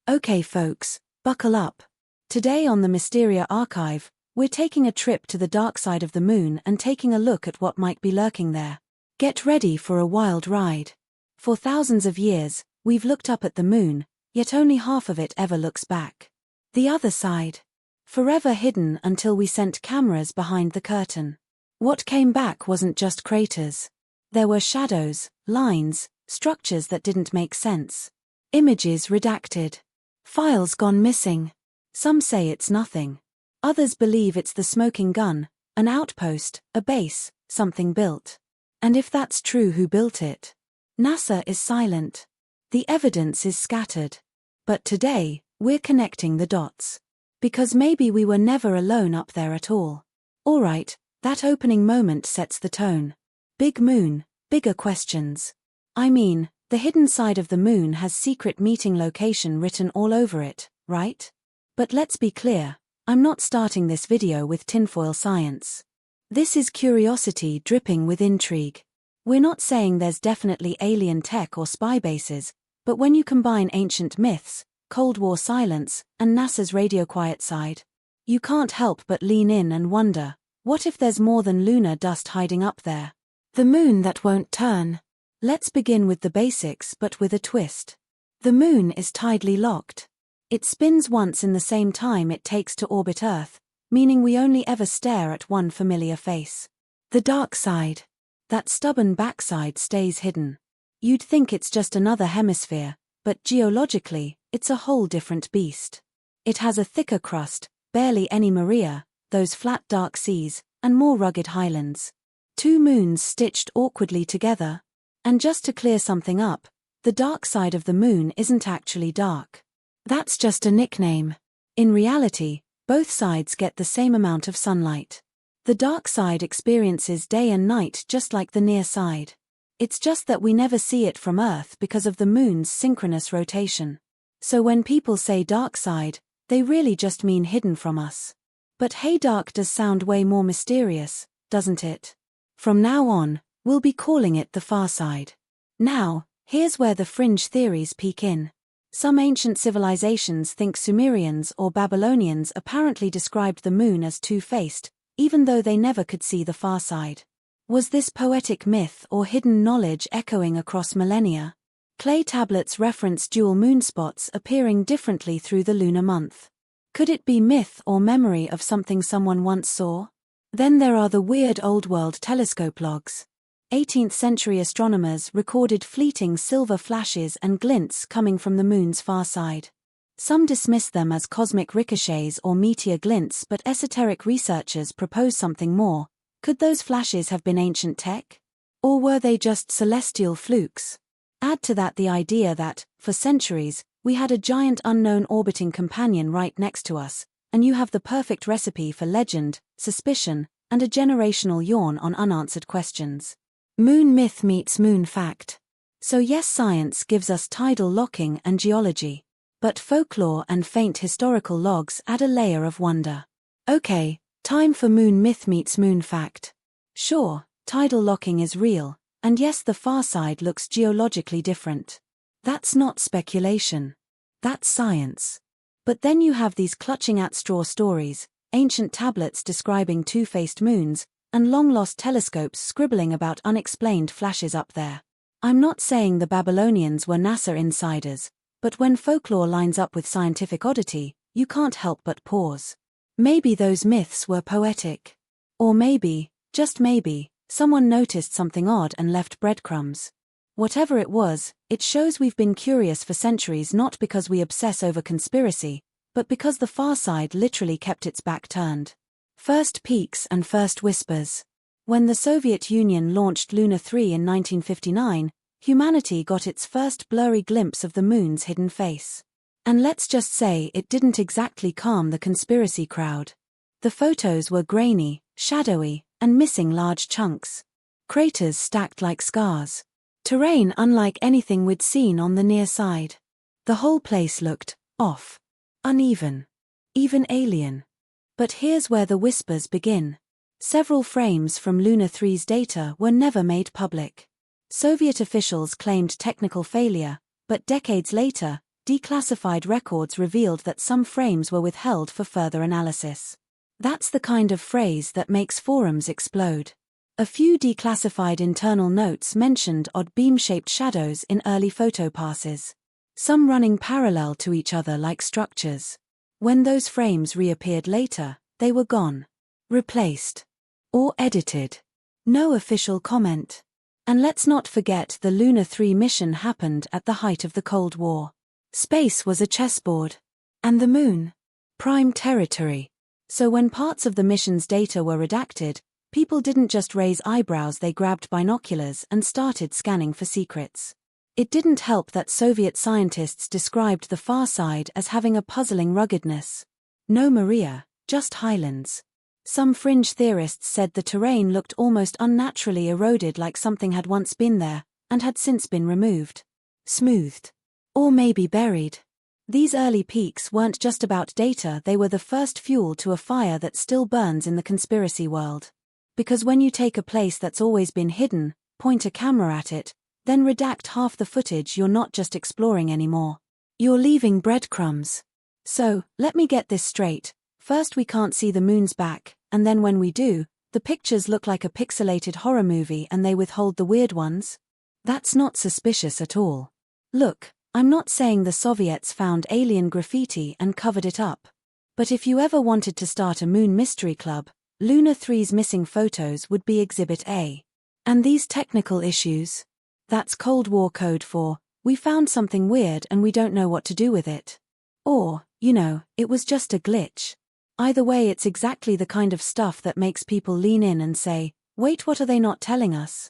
Okay folks, buckle up. Today on the Mysteria Archive, we're taking a trip to the dark side of the moon and taking a look at what might be lurking there. Get ready for a wild ride. For thousands of years, we've looked up at the moon, yet only half of it ever looks back. The other side. Forever hidden until we sent cameras behind the curtain. What came back wasn't just craters. There were shadows, lines, structures that didn't make sense. Images redacted. Files gone missing. Some say it's nothing. Others believe it's the smoking gun, an outpost, a base, something built. And if that's true, who built it? NASA is silent. The evidence is scattered. But today, we're connecting the dots. Because maybe we were never alone up there at all. Alright, that opening moment sets the tone. Big moon, bigger questions. I mean, the hidden side of the moon has secret meeting location written all over it, right? But let's be clear, I'm not starting this video with tinfoil science. This is curiosity dripping with intrigue. We're not saying there's definitely alien tech or spy bases, but when you combine ancient myths, Cold War silence, and NASA's radio quiet side, you can't help but lean in and wonder, what if there's more than lunar dust hiding up there? The moon that won't turn. Let's begin with the basics but with a twist. The moon is tidally locked. It spins once in the same time it takes to orbit Earth, meaning we only ever stare at one familiar face. The dark side. That stubborn backside stays hidden. You'd think it's just another hemisphere, but geologically, it's a whole different beast. It has a thicker crust, barely any Maria, those flat dark seas, and more rugged highlands. Two moons stitched awkwardly together. And just to clear something up, the dark side of the moon isn't actually dark. That's just a nickname. In reality, both sides get the same amount of sunlight. The dark side experiences day and night just like the near side. It's just that we never see it from Earth because of the moon's synchronous rotation. So when people say dark side, they really just mean hidden from us. But hey, dark does sound way more mysterious, doesn't it? From now on, we'll be calling it the far side. Now, here's where the fringe theories peek in. Some ancient civilizations think Sumerians or Babylonians apparently described the moon as two-faced, even though they never could see the far side. Was this poetic myth or hidden knowledge echoing across millennia? Clay tablets reference dual moonspots appearing differently through the lunar month. Could it be myth or memory of something someone once saw? Then there are the weird old-world telescope logs. 18th century astronomers recorded fleeting silver flashes and glints coming from the moon's far side. Some dismiss them as cosmic ricochets or meteor glints, but esoteric researchers propose something more. Could those flashes have been ancient tech? Or were they just celestial flukes? Add to that the idea that, for centuries, we had a giant unknown orbiting companion right next to us, and you have the perfect recipe for legend, suspicion, and a generational yawn on unanswered questions. Moon myth meets moon fact. So yes, science gives us tidal locking and geology. But folklore and faint historical logs add a layer of wonder. Okay, time for moon myth meets moon fact. Sure, tidal locking is real, and yes, the far side looks geologically different. That's not speculation. That's science. But then you have these clutching at straw stories, ancient tablets describing two-faced moons, and long-lost telescopes scribbling about unexplained flashes up there. I'm not saying the Babylonians were NASA insiders, but when folklore lines up with scientific oddity, you can't help but pause. Maybe those myths were poetic. Or maybe, just maybe, someone noticed something odd and left breadcrumbs. Whatever it was, it shows we've been curious for centuries, not because we obsess over conspiracy, but because the far side literally kept its back turned. First peeks and first whispers. When the Soviet Union launched Luna 3 in 1959, humanity got its first blurry glimpse of the moon's hidden face. And let's just say it didn't exactly calm the conspiracy crowd. The photos were grainy, shadowy, and missing large chunks. Craters stacked like scars. Terrain unlike anything we'd seen on the near side. The whole place looked off. Uneven. Even alien. But here's where the whispers begin. Several frames from Luna 3's data were never made public. Soviet officials claimed technical failure, but decades later, declassified records revealed that some frames were withheld for further analysis. That's the kind of phrase that makes forums explode. A few declassified internal notes mentioned odd beam-shaped shadows in early photo passes, some running parallel to each other like structures. When those frames reappeared later, they were gone, replaced, or edited. No official comment. And let's not forget the Luna 3 mission happened at the height of the Cold War. Space was a chessboard. And the moon? Prime territory. So when parts of the mission's data were redacted, people didn't just raise eyebrows, they grabbed binoculars and started scanning for secrets. It didn't help that Soviet scientists described the far side as having a puzzling ruggedness. No Maria, just highlands. Some fringe theorists said the terrain looked almost unnaturally eroded, like something had once been there, and had since been removed, smoothed, or maybe buried. These early peaks weren't just about data, they were the first fuel to a fire that still burns in the conspiracy world. Because when you take a place that's always been hidden, point a camera at it, then redact half the footage, you're not just exploring anymore. You're leaving breadcrumbs. So, let me get this straight. First we can't see the moon's back, and then when we do, the pictures look like a pixelated horror movie and they withhold the weird ones? That's not suspicious at all. Look, I'm not saying the Soviets found alien graffiti and covered it up. But if you ever wanted to start a moon mystery club, Luna 3's missing photos would be Exhibit A. And these technical issues? That's Cold War code for, we found something weird and we don't know what to do with it. Or, it was just a glitch. Either way, it's exactly the kind of stuff that makes people lean in and say, wait, what are they not telling us?